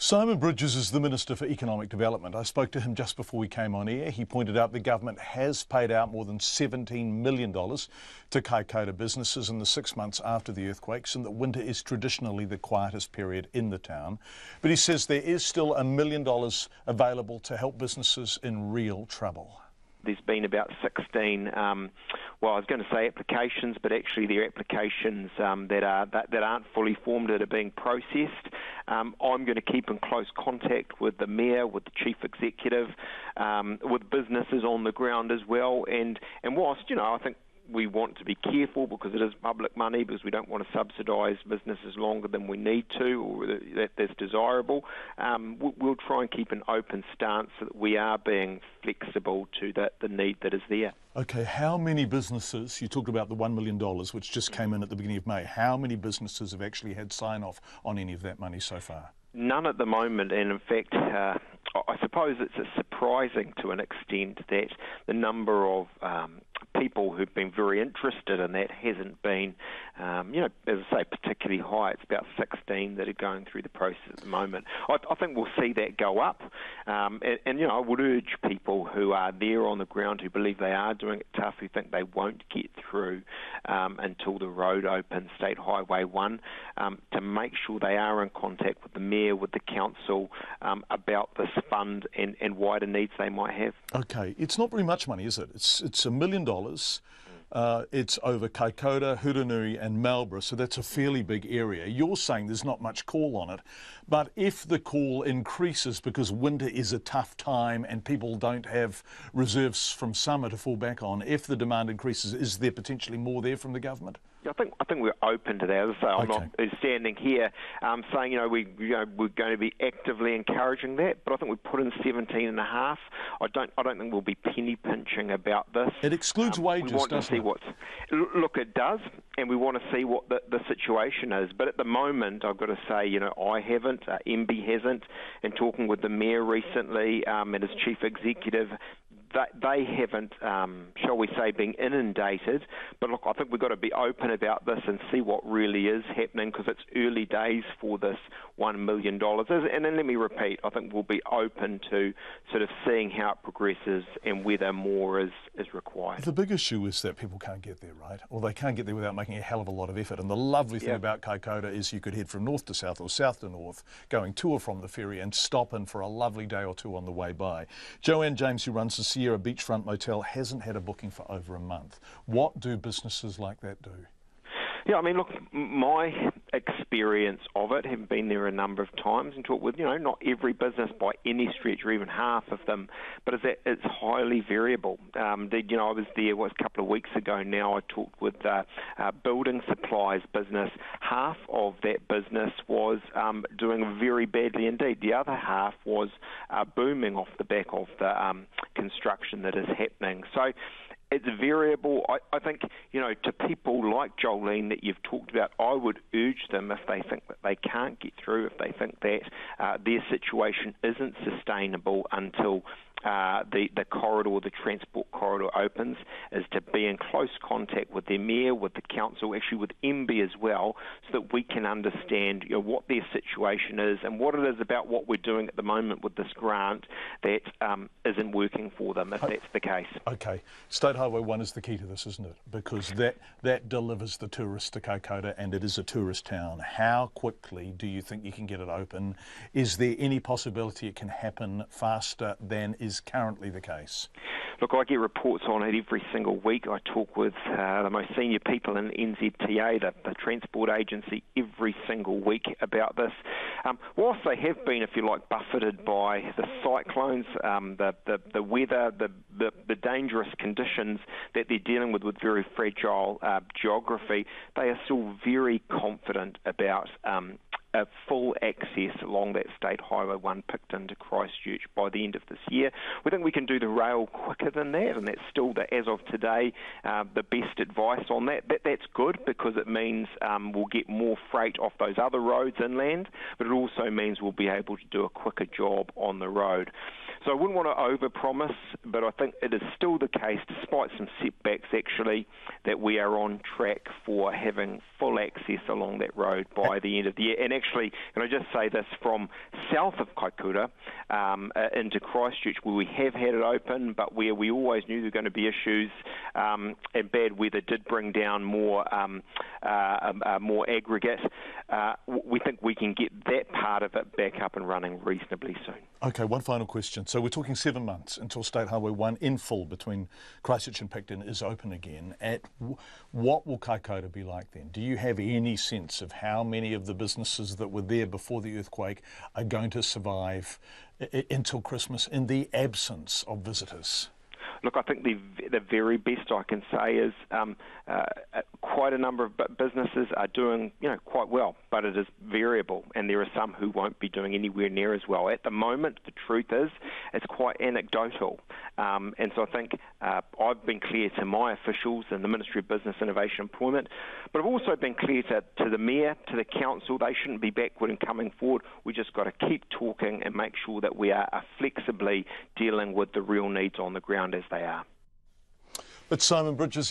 Simon Bridges is the Minister for Economic Development. I spoke to him just before we came on air. He pointed out the government has paid out more than $17 million to Kaikoura businesses in the 6 months after the earthquakes, and that winter is traditionally the quietest period in the town. But he says there is still $1 million available to help businesses in real trouble. There's been about 16, well, I was going to say applications, but actually they're applications that aren't fully formed, that are being processed. I'm going to keep in close contact with the Mayor, with the Chief Executive, with businesses on the ground as well. And whilst, I think we want to be careful because it is public money, because we don't want to subsidise businesses longer than we need to or that's desirable. We'll try and keep an open stance so that we are being flexible to the need that is there. Okay, how many businesses, you talked about the $1 million which just came in at the beginning of May, how many businesses have actually had sign-off on any of that money so far? None at the moment, and in fact, I suppose it's surprising to an extent that the number of people who've been very interested in that hasn't been, as I say, particularly high. It's about 16 that are going through the process at the moment. I think we'll see that go up, and I would urge people who are there on the ground, who believe they are doing it tough, who think they won't get through until the road opens, State Highway 1, to make sure they are in contact with the Mayor, with the Council, about this fund and wider needs they might have. Okay, it's not very much money, is it? It's $1 million. It's over Kaikoura, Hurunui and Marlborough, so that's a fairly big area. You're saying there's not much call on it, but if the call increases because winter is a tough time and people don't have reserves from summer to fall back on, if the demand increases, is there potentially more there from the government? I think we're open to that. As I say, I'm not standing here saying we're going to be actively encouraging that, but I think we put in 17.5. I don't think we'll be penny pinching about this. It excludes wages, we want doesn't to see it? Look, it does, and we want to see what the situation is. But at the moment, I've got to say, I haven't, MB hasn't, and talking with the Mayor recently and his Chief Executive, they haven't, shall we say, been inundated. But look, I think we've got to be open about this and see what really is happening, because it's early days for this $1 million. And then let me repeat, I think we'll be open to sort of seeing how it progresses and whether more is required. The big issue is that people can't get there, right? Or they can't get there without making a hell of a lot of effort. And the lovely thing about Kaikoura is you could head from north to south or south to north, going to or from the ferry, and stop in for a lovely day or two on the way by. Joanne James, who runs the Sierra Beachfront Motel, hasn't had a booking for over a month. What do businesses like that do? Yeah, I mean, look, my experience of it, having been there a number of times and talked with, not every business by any stretch or even half of them, but is that it's highly variable. I was there, a couple of weeks ago now, I talked with a building supplies business. Half of that business was doing very badly indeed. The other half was booming off the back of the construction that is happening. So it's variable. I think, to people like Jolene that you've talked about, I would urge them, if they think that they can't get through, if they think that their situation isn't sustainable until the corridor, the transport corridor opens, is to be in close contact with their Mayor, with the Council, actually with MB as well, so that we can understand what their situation is and what it is about what we're doing at the moment with this grant that isn't working for them, if that's the case. Okay. State Highway 1 is the key to this, isn't it? Because that delivers the tourists to Kaikoura, and it is a tourist town. How quickly do you think you can get it open? Is there any possibility it can happen faster than is currently the case? Look, I get reports on it every single week. I talk with the most senior people in NZTA, the transport agency, every single week about this. Whilst they have been, if you like, buffeted by the cyclones, the weather, the dangerous conditions that they're dealing with very fragile geography, they are still very confident about full access along that State Highway 1 Picton to Christchurch by the end of this year. We think we can do the rail quicker than that, and that's still, as of today, the best advice on that. That's good, because it means we'll get more freight off those other roads inland, but it also means we'll be able to do a quicker job on the road. So I wouldn't want to overpromise, but I think it is still the case, despite some setbacks actually, that we are on track for having full access along that road by the end of the year. And actually, can I just say this, from south of Kaikoura into Christchurch, where we have had it open, but where we always knew there were going to be issues, and bad weather did bring down more aggregate, we think we can get that part of it back up and running reasonably soon. Okay, one final question. So we're talking 7 months until State Highway 1 in full between Christchurch and Picton is open again. What will Kaikoura be like then? Do you have any sense of how many of the businesses that were there before the earthquake are going to survive until Christmas in the absence of visitors? Look, I think the very best I can say is quite a number of businesses are doing, quite well, but it is variable, and there are some who won't be doing anywhere near as well. At the moment, the truth is, it's quite anecdotal, and so I think I've been clear to my officials in the Ministry of Business, Innovation and Employment, but I've also been clear to the Mayor, to the Council, they shouldn't be backward in coming forward. We just got to keep talking and make sure that we are flexibly dealing with the real needs on the ground as they are. But Simon Bridges,